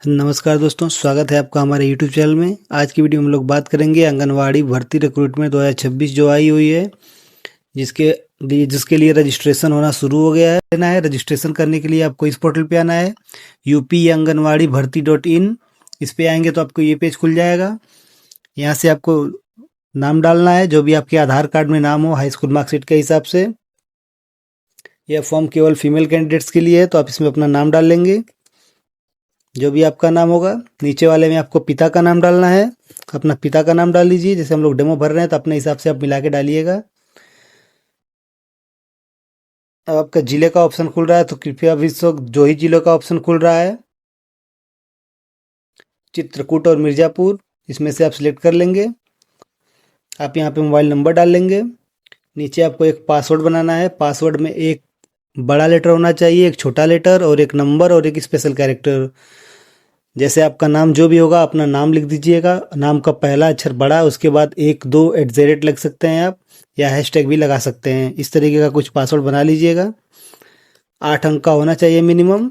नमस्कार दोस्तों, स्वागत है आपका हमारे यूट्यूब चैनल में। आज की वीडियो में हम लोग बात करेंगे आंगनवाड़ी भर्ती रिक्रूटमेंट 2026 जो आई हुई है, जिसके लिए रजिस्ट्रेशन होना शुरू हो गया है। लेना है रजिस्ट्रेशन करने के लिए आपको इस पोर्टल पे आना है UP आंगनवाड़ी भर्ती.in। इस पे आएंगे तो आपको ये पेज खुल जाएगा। यहाँ से आपको नाम डालना है, जो भी आपके आधार कार्ड में नाम हो हाई स्कूल मार्कशीट के हिसाब से। यह फॉर्म केवल फीमेल कैंडिडेट्स के लिए है, तो आप इसमें अपना नाम डाल लेंगे, जो भी आपका नाम होगा। नीचे वाले में आपको पिता का नाम डालना है, अपना पिता का नाम डाल लीजिए। जैसे हम लोग डेमो भर रहे हैं तो अपने हिसाब से आप मिला के डालिएगा। अब आपका जिले का ऑप्शन खुल रहा है, तो कृपया अभी जो ही जिले का ऑप्शन खुल रहा है, चित्रकूट और मिर्ज़ापुर, इसमें से आप सिलेक्ट कर लेंगे। आप यहाँ पे मोबाइल नंबर डाल लेंगे। नीचे आपको एक पासवर्ड बनाना है। पासवर्ड में एक बड़ा लेटर होना चाहिए, एक छोटा लेटर और एक नंबर और एक स्पेशल कैरेक्टर। जैसे आपका नाम जो भी होगा अपना नाम लिख दीजिएगा। नाम का पहला अक्षर बड़ा, उसके बाद 1 2 लग सकते हैं आप, या हैशटैग भी लगा सकते हैं। इस तरीके का कुछ पासवर्ड बना लीजिएगा। 8 अंक का होना चाहिए मिनिमम।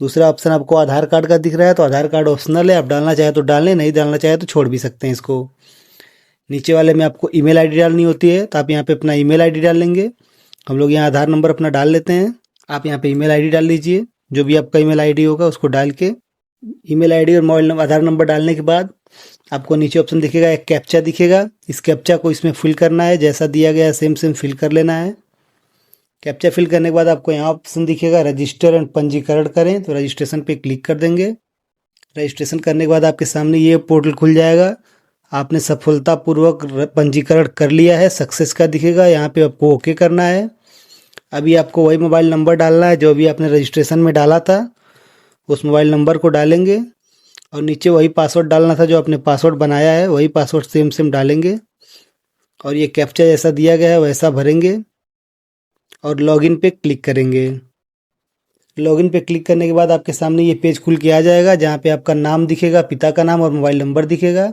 दूसरा ऑप्शन आपको आधार कार्ड का दिख रहा है, तो आधार कार्ड ऑप्शनल है, आप डालना चाहे तो डालें, नहीं डालना चाहे तो छोड़ भी सकते हैं इसको। नीचे वाले में आपको ईमेल आईडी डालनी होती है, तो आप यहाँ पे अपना ईमेल आईडी डाल लेंगे। हम लोग यहाँ आधार नंबर अपना डाल लेते हैं। आप यहाँ पे ईमेल आईडी डाल लीजिए, जो भी आपका ईमेल आईडी होगा उसको डाल के। ईमेल आईडी और मोबाइल नंबर आधार नंबर डालने के बाद आपको नीचे ऑप्शन दिखेगा, एक कैप्चा दिखेगा। इस कैप्चा को इसमें फिल करना है, जैसा दिया गया है सेम सेम फिल कर लेना है। कैप्चा फिल करने के बाद आपको यहाँ ऑप्शन दिखेगा रजिस्टर एंड पंजीकरण करें, तो रजिस्ट्रेशन पे क्लिक कर देंगे। रजिस्ट्रेशन करने के बाद आपके सामने ये पोर्टल खुल जाएगा। आपने सफलतापूर्वक पंजीकरण कर लिया है, सक्सेस का दिखेगा। यहाँ पे आपको ओके करना है। अभी आपको वही मोबाइल नंबर डालना है जो भी आपने रजिस्ट्रेशन में डाला था, उस मोबाइल नंबर को डालेंगे। और नीचे वही पासवर्ड डालना था जो आपने पासवर्ड बनाया है, वही पासवर्ड सेम सेम डालेंगे। और ये कैप्चा जैसा दिया गया है वैसा भरेंगे और लॉगिन पे क्लिक करेंगे। लॉगिन पे क्लिक करने के बाद आपके सामने ये पेज खुल के आ जाएगा, जहाँ पे आपका नाम दिखेगा, पिता का नाम और मोबाइल नंबर दिखेगा।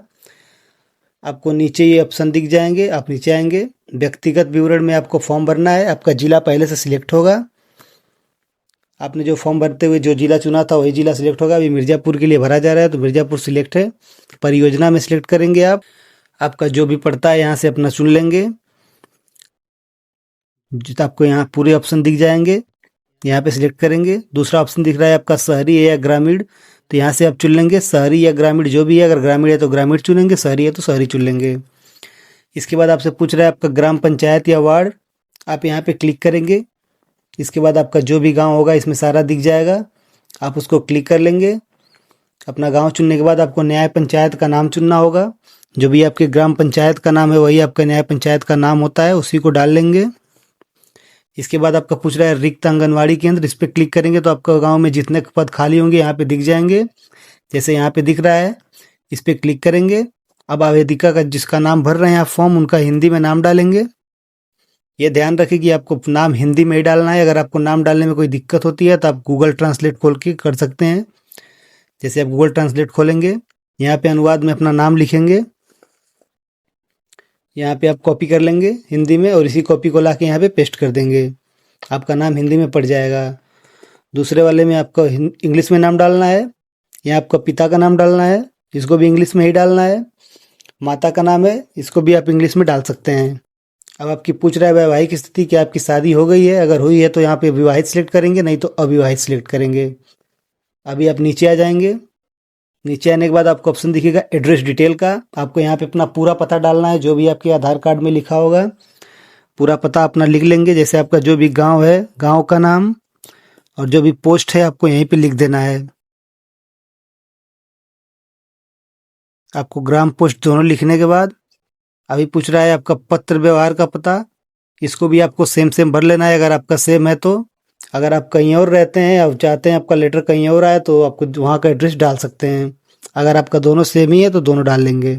आपको नीचे ये ऑप्शन दिख जाएंगे, आप नीचे आएंगे। व्यक्तिगत विवरण में आपको फॉर्म भरना है। आपका जिला पहले से सिलेक्ट होगा। आपने जो फॉर्म भरते हुए जो जिला चुना था वही जिला सिलेक्ट होगा। अभी मिर्ज़ापुर के लिए भरा जा रहा है, तो मिर्ज़ापुर सिलेक्ट है। परियोजना में सिलेक्ट करेंगे आप। आपका जो भी पड़ता है यहाँ से अपना चुन लेंगे। जितना आपको यहाँ पूरे ऑप्शन दिख जाएंगे, यहाँ पे सिलेक्ट करेंगे। दूसरा ऑप्शन दिख रहा है आपका शहरी है या ग्रामीण, तो यहाँ से आप चुन लेंगे शहरी या ग्रामीण जो भी है। अगर ग्रामीण है तो ग्रामीण चुनेंगे, शहरी है तो शहरी चुन लेंगे। इसके बाद आपसे पूछ रहा है आपका ग्राम पंचायत या वार्ड, आप यहाँ पे क्लिक करेंगे। इसके बाद आपका जो भी गांव होगा इसमें सारा दिख जाएगा, आप उसको क्लिक कर लेंगे। अपना गांव चुनने के बाद आपको न्याय पंचायत का नाम चुनना होगा। जो भी आपके ग्राम पंचायत का नाम है वही आपका न्याय पंचायत का नाम होता है, उसी को डाल लेंगे। इसके बाद आपका पूछ रहा है रिक्त आंगनवाड़ी केंद्र, इस पर क्लिक करेंगे तो आपका गाँव में जितने पद खाली होंगे यहाँ पे दिख जाएंगे। जैसे यहाँ पे दिख रहा है, इस पर क्लिक करेंगे। अब आवेदिका का जिसका नाम भर रहे हैं आप फॉर्म, उनका हिंदी में नाम डालेंगे। ये ध्यान रखें कि आपको नाम हिंदी में ही डालना है। अगर आपको नाम डालने में कोई दिक्कत होती है तो आप गूगल ट्रांसलेट खोल के कर सकते हैं। जैसे आप गूगल ट्रांसलेट खोलेंगे, यहाँ पे अनुवाद में अपना नाम लिखेंगे। यहाँ पे आप कॉपी कर लेंगे हिंदी में और इसी कॉपी को लाके यहाँ पे पेस्ट कर देंगे, आपका नाम हिंदी में पड़ जाएगा। दूसरे वाले में आपको इंग्लिश में नाम डालना है। यहाँ आपका पिता का नाम डालना है, इसको भी इंग्लिश में ही डालना है। माता का नाम है, इसको भी आप इंग्लिश में डाल सकते हैं। अब आपकी पूछ रहा है वैवाहिक स्थिति, क्या आपकी शादी हो गई है? अगर हुई है तो यहाँ पे विवाहित सिलेक्ट करेंगे, नहीं तो अविवाहित सिलेक्ट करेंगे। अभी आप नीचे आ जाएंगे। नीचे आने के बाद आपको ऑप्शन दिखेगा एड्रेस डिटेल का। आपको यहाँ पे अपना पूरा पता डालना है, जो भी आपके आधार कार्ड में लिखा होगा पूरा पता अपना लिख लेंगे। जैसे आपका जो भी गाँव है, गाँव का नाम और जो भी पोस्ट है आपको यहीं पे लिख देना है। आपको ग्राम पोस्ट दोनों लिखने के बाद अभी पूछ रहा है आपका पत्र व्यवहार का पता, इसको भी आपको सेम सेम भर लेना है अगर आपका सेम है तो। अगर आप कहीं और रहते हैं और चाहते हैं आपका लेटर कहीं और आए तो आपको वहाँ का एड्रेस डाल सकते हैं। अगर आपका दोनों सेम ही है तो दोनों डाल लेंगे।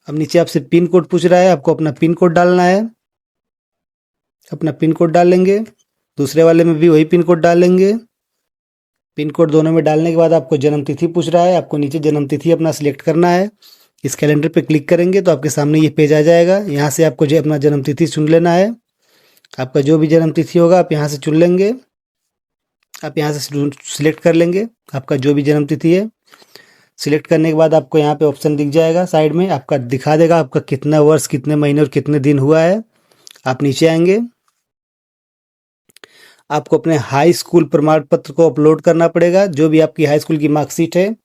अब नीचे आपसे पिन कोड पूछ रहा है, आपको अपना पिन कोड डालना है। अपना पिन कोड डाल लेंगे। दूसरे वाले में भी वही पिन कोड डाल लेंगे। पिन कोड दोनों में डालने के बाद आपको जन्म तिथि पूछ रहा है, आपको नीचे जन्म तिथि अपना सिलेक्ट करना है। इस कैलेंडर पे क्लिक करेंगे तो आपके सामने ये पेज आ जाएगा। यहाँ से आपको जो अपना जन्म तिथि चुन लेना है। आपका जो भी जन्म तिथि होगा आप यहाँ से चुन लेंगे। आप यहाँ से सिलेक्ट कर लेंगे आपका जो भी जन्म तिथि है। सिलेक्ट करने के बाद आपको यहाँ पे ऑप्शन दिख जाएगा, साइड में आपका दिखा देगा आपका कितना वर्ष, कितने महीने और कितने दिन हुआ है। आप नीचे आएंगे, आपको अपने हाई स्कूल प्रमाण पत्र को अपलोड करना पड़ेगा। जो भी आपकी हाई स्कूल की मार्कशीट है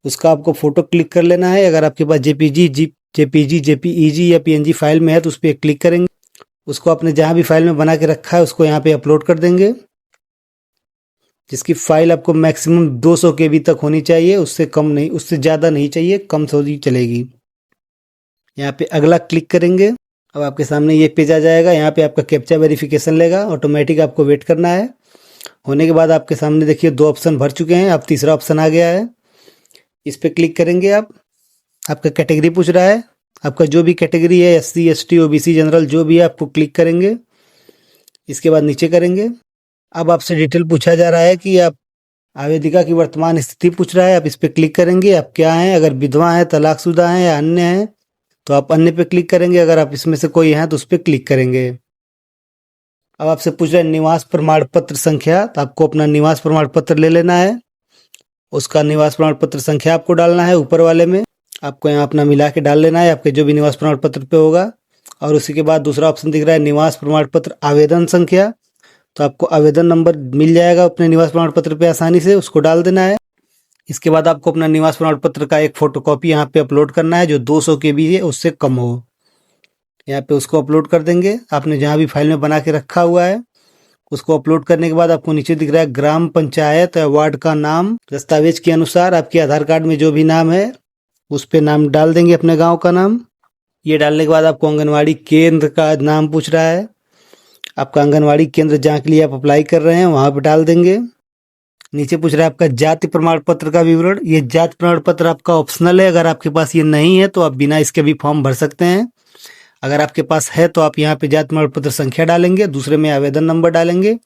उसका आपको फोटो क्लिक कर लेना है। अगर आपके पास जेपीईजी या पीएनजी फाइल में है तो उस पर क्लिक करेंगे। उसको आपने जहाँ भी फाइल में बना के रखा है उसको यहाँ पे अपलोड कर देंगे, जिसकी फाइल आपको मैक्सिमम 200 KB तक होनी चाहिए, उससे कम नहीं, उससे ज़्यादा नहीं चाहिए, कम थोड़ी चलेगी। यहाँ पे अगला क्लिक करेंगे। अब आपके सामने ये पेज आ जाएगा। यहाँ पे आपका कैप्चा वेरिफिकेशन लेगा, ऑटोमेटिक आपको वेट करना है। होने के बाद आपके सामने देखिए 2 ऑप्शन भर चुके हैं, अब तीसरा ऑप्शन आ गया है। इस पे क्लिक करेंगे आप। आपका कैटेगरी पूछ रहा है, आपका जो भी कैटेगरी है SC ST OBC जनरल जो भी है आपको क्लिक करेंगे। इसके बाद नीचे करेंगे। अब आपसे डिटेल पूछा जा रहा है कि आप आवेदिका की वर्तमान स्थिति पूछ रहा है, आप इस पे क्लिक करेंगे। आप क्या हैं, अगर विधवा हैं, तलाकशुदा हैं या अन्य हैं तो आप अन्य पे क्लिक करेंगे। अगर आप इसमें से कोई हैं तो उस पर क्लिक करेंगे। अब आपसे पूछ रहा है निवास प्रमाण पत्र संख्या, तो आपको अपना निवास प्रमाण पत्र ले लेना है। उसका निवास प्रमाण पत्र संख्या आपको डालना है ऊपर वाले में, आपको यहाँ अपना मिला के डाल लेना है आपके जो भी निवास प्रमाण पत्र पे होगा। और उसी के बाद दूसरा ऑप्शन दिख रहा है निवास प्रमाण पत्र आवेदन संख्या, तो आपको आवेदन नंबर मिल जाएगा अपने निवास प्रमाण पत्र पे आसानी से, उसको डाल देना है। इसके बाद आपको अपना निवास प्रमाण पत्र का एक फोटोकॉपी यहाँ पे अपलोड करना है जो 200 KB है, उससे कम हो। यहाँ पे उसको अपलोड कर देंगे, आपने जहाँ भी फाइल में बना के रखा हुआ है उसको अपलोड करने के बाद आपको नीचे दिख रहा है ग्राम पंचायत या वार्ड का नाम। दस्तावेज के अनुसार आपके आधार कार्ड में जो भी नाम है उस पे नाम डाल देंगे, अपने गाँव का नाम। ये डालने के बाद आपको आंगनवाड़ी केंद्र का नाम पूछ रहा है, आपका आंगनवाड़ी केंद्र जहाँ के लिए आप अप्लाई कर रहे हैं वहाँ पे डाल देंगे। नीचे पूछ रहा है आपका जाति प्रमाण पत्र का विवरण। ये जाति प्रमाण पत्र आपका ऑप्शनल है, अगर आपके पास ये नहीं है तो आप बिना इसके भी फॉर्म भर सकते हैं। अगर आपके पास है तो आप यहाँ पे जाति प्रमाण पत्र संख्या डालेंगे, दूसरे में आवेदन नंबर डालेंगे।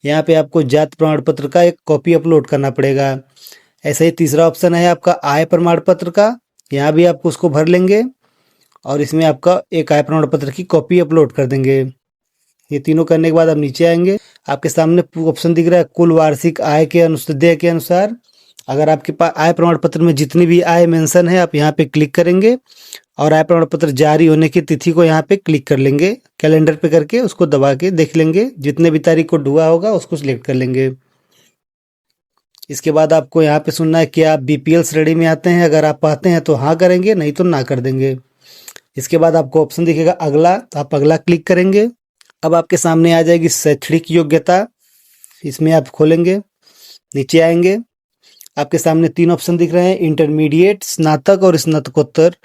यहाँ पे आपको जाति प्रमाण पत्र का एक कॉपी अपलोड करना पड़ेगा। ऐसे ही तीसरा ऑप्शन है आपका आय प्रमाण पत्र का, यहाँ भी आपको उसको भर लेंगे और इसमें आपका एक आय प्रमाण पत्र की कॉपी अपलोड कर देंगे। ये तीनों करने के बाद आप नीचे आएंगे, आपके सामने ऑप्शन दिख रहा है कुल वार्षिक आय के अनुदेय के अनुसार। अगर आपके पास आय प्रमाण पत्र में जितनी भी आय मेंशन है आप यहाँ पे क्लिक करेंगे और आय प्रमाण पत्र जारी होने की तिथि को यहाँ पे क्लिक कर लेंगे, कैलेंडर पे करके उसको दबा के देख लेंगे, जितने भी तारीख को हुआ होगा उसको सिलेक्ट कर लेंगे। इसके बाद आपको यहाँ पे सुनना है कि आप BPL श्रेणी में आते हैं, अगर आप आते हैं तो हाँ करेंगे, नहीं तो ना कर देंगे। इसके बाद आपको ऑप्शन दिखेगा अगला, तो आप अगला क्लिक करेंगे। अब आपके सामने आ जाएगी शैक्षणिक योग्यता, इसमें आप खोलेंगे, नीचे आएंगे, आपके सामने 3 ऑप्शन दिख रहे हैं इंटरमीडिएट, स्नातक और स्नातकोत्तर।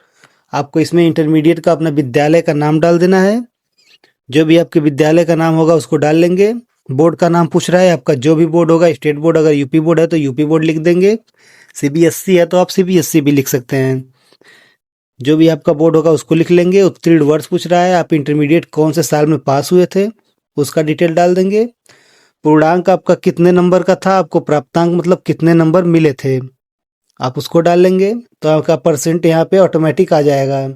आपको इसमें इंटरमीडिएट का अपना विद्यालय का नाम डाल देना है, जो भी आपके विद्यालय का नाम होगा उसको डाल लेंगे। बोर्ड का नाम पूछ रहा है, आपका जो भी बोर्ड होगा, स्टेट बोर्ड अगर यूपी बोर्ड है तो यूपी बोर्ड लिख देंगे, CBSE है तो आप CBSE भी लिख सकते हैं, जो भी आपका बोर्ड होगा उसको लिख लेंगे। उत्तीर्ण वर्ष पूछ रहा है, आप इंटरमीडिएट कौन से साल में पास हुए थे उसका डिटेल डाल देंगे। पूर्णांक आपका कितने नंबर का था, आपको प्राप्तांक मतलब कितने नंबर मिले थे, आप उसको डाल लेंगे तो आपका परसेंट यहाँ पे ऑटोमेटिक आ जाएगा।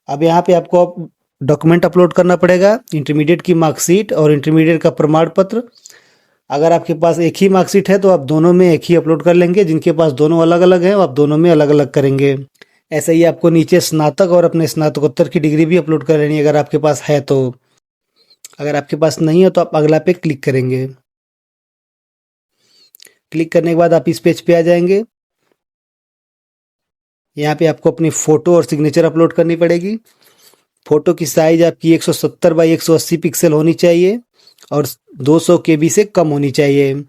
अब यहाँ पे आपको डॉक्यूमेंट अपलोड करना पड़ेगा, इंटरमीडिएट की मार्कशीट और इंटरमीडिएट का प्रमाण पत्र। अगर आपके पास एक ही मार्कशीट है तो आप दोनों में एक ही अपलोड कर लेंगे, जिनके पास दोनों अलग अलग हैं आप दोनों में अलग अलग करेंगे। ऐसे ही आपको नीचे स्नातक और अपने स्नातकोत्तर की डिग्री भी अपलोड कर लेनी है अगर आपके पास है तो। अगर आपके पास नहीं है तो आप अगला पे क्लिक करेंगे। क्लिक करने के बाद आप इस पेज पे आ जाएंगे। यहाँ पे आपको अपनी फ़ोटो और सिग्नेचर अपलोड करनी पड़ेगी। फ़ोटो की साइज़ आपकी 170 बाई 180 पिक्सल होनी चाहिए और 200 KB से कम होनी चाहिए।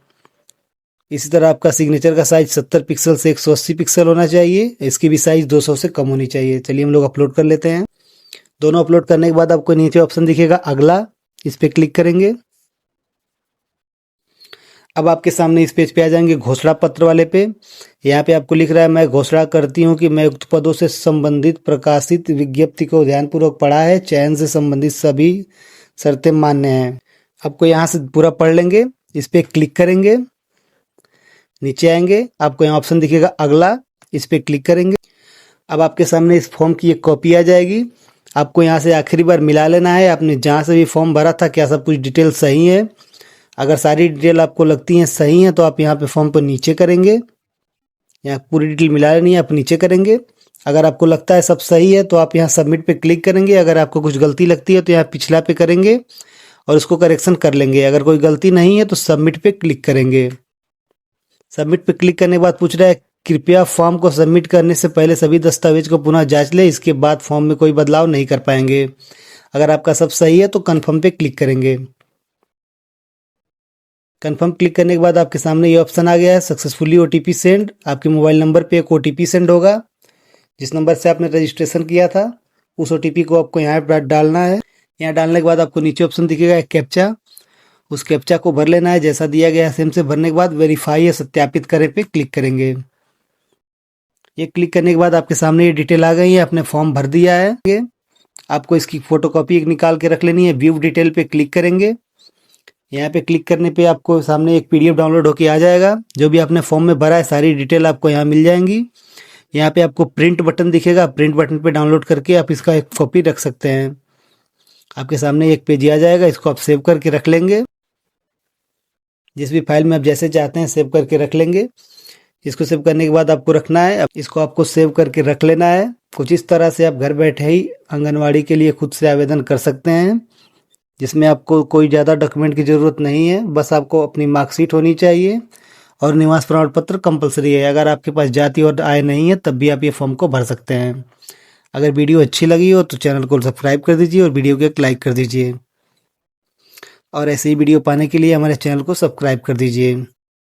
इसी तरह आपका सिग्नेचर का साइज़ 70 पिक्सल से 180 पिक्सल होना चाहिए, इसकी भी साइज़ 200 से कम होनी चाहिए। चलिए हम लोग अपलोड कर लेते हैं। दोनों अपलोड करने के बाद आपको नीचे ऑप्शन दिखेगा अगला, इस पर क्लिक करेंगे। अब आपके सामने इस पेज पे आ जाएंगे घोषणा पत्र वाले पे। यहाँ पे आपको लिख रहा है मैं घोषणा करती हूँ कि मैं उक्त पदों से संबंधित प्रकाशित विज्ञप्ति को ध्यानपूर्वक पढ़ा है, चयन से संबंधित सभी शर्तें मान्य हैं। आपको यहाँ से पूरा पढ़ लेंगे, इस पर क्लिक करेंगे, नीचे आएंगे, आपको यहाँ ऑप्शन दिखेगा अगला, इस पर क्लिक करेंगे। अब आपके सामने इस फॉर्म की एक कॉपी आ जाएगी। आपको यहाँ से आखिरी बार मिला लेना है, आपने जहाँ से भी फॉर्म भरा था क्या सब कुछ डिटेल सही है। अगर सारी डिटेल आपको लगती हैं सही हैं तो आप यहाँ पे फॉर्म पर नीचे करेंगे, यहाँ पूरी डिटेल मिला लेनी है, आप नीचे करेंगे। अगर आपको लगता है सब सही है तो आप यहाँ सबमिट पे क्लिक करेंगे। अगर आपको कुछ गलती लगती है तो यहाँ पिछला पे करेंगे और उसको करेक्शन कर लेंगे। अगर कोई गलती नहीं है तो सबमिट पे क्लिक करेंगे। सबमिट पे क्लिक करने के बाद पूछ रहा है कृपया फॉर्म को सबमिट करने से पहले सभी दस्तावेज को पुनः जांच लें, इसके बाद फॉर्म में कोई बदलाव नहीं कर पाएंगे। अगर आपका सब सही है तो कन्फर्म पे क्लिक करेंगे। कन्फर्म क्लिक करने के बाद आपके सामने ये ऑप्शन आ गया है सक्सेसफुली ओटीपी सेंड। आपके मोबाइल नंबर पे एक ओटीपी सेंड होगा, जिस नंबर से आपने रजिस्ट्रेशन किया था उस ओटीपी को आपको यहाँ पर डालना है। यहाँ डालने के बाद आपको नीचे ऑप्शन दिखेगा एक कैप्चा, उस कैप्चा को भर लेना है जैसा दिया गया है सेम से। भरने के बाद वेरीफाई या सत्यापित करें पे क्लिक करेंगे। ये क्लिक करने के बाद आपके सामने ये डिटेल आ गई है, आपने फॉर्म भर दिया है। आपको इसकी फोटोकॉपी एक निकाल के रख लेनी है। व्यू डिटेल पे क्लिक करेंगे। यहाँ पे क्लिक करने पे आपको सामने एक पीडीएफ डाउनलोड होके आ जाएगा। जो भी आपने फॉर्म में भरा है सारी डिटेल आपको यहाँ मिल जाएंगी। यहाँ पे आपको प्रिंट बटन दिखेगा, प्रिंट बटन पे डाउनलोड करके आप इसका एक कॉपी रख सकते हैं। आपके सामने एक पेज आ जाएगा, इसको आप सेव करके रख लेंगे। जिस भी फाइल में आप जैसे चाहते हैं सेव करके रख लेंगे। इसको सेव करने के बाद आपको रखना है, अब इसको आपको सेव करके रख लेना है। कुछ इस तरह से आप घर बैठे ही आंगनवाड़ी के लिए खुद से आवेदन कर सकते हैं, जिसमें आपको कोई ज़्यादा डॉक्यूमेंट की ज़रूरत नहीं है। बस आपको अपनी मार्कशीट होनी चाहिए और निवास प्रमाण पत्र कंपलसरी है। अगर आपके पास जाति और आय नहीं है तब भी आप ये फॉर्म को भर सकते हैं। अगर वीडियो अच्छी लगी हो तो चैनल को सब्सक्राइब कर दीजिए और वीडियो को एक लाइक कर दीजिए। और ऐसे ही वीडियो पाने के लिए हमारे चैनल को सब्सक्राइब कर दीजिए।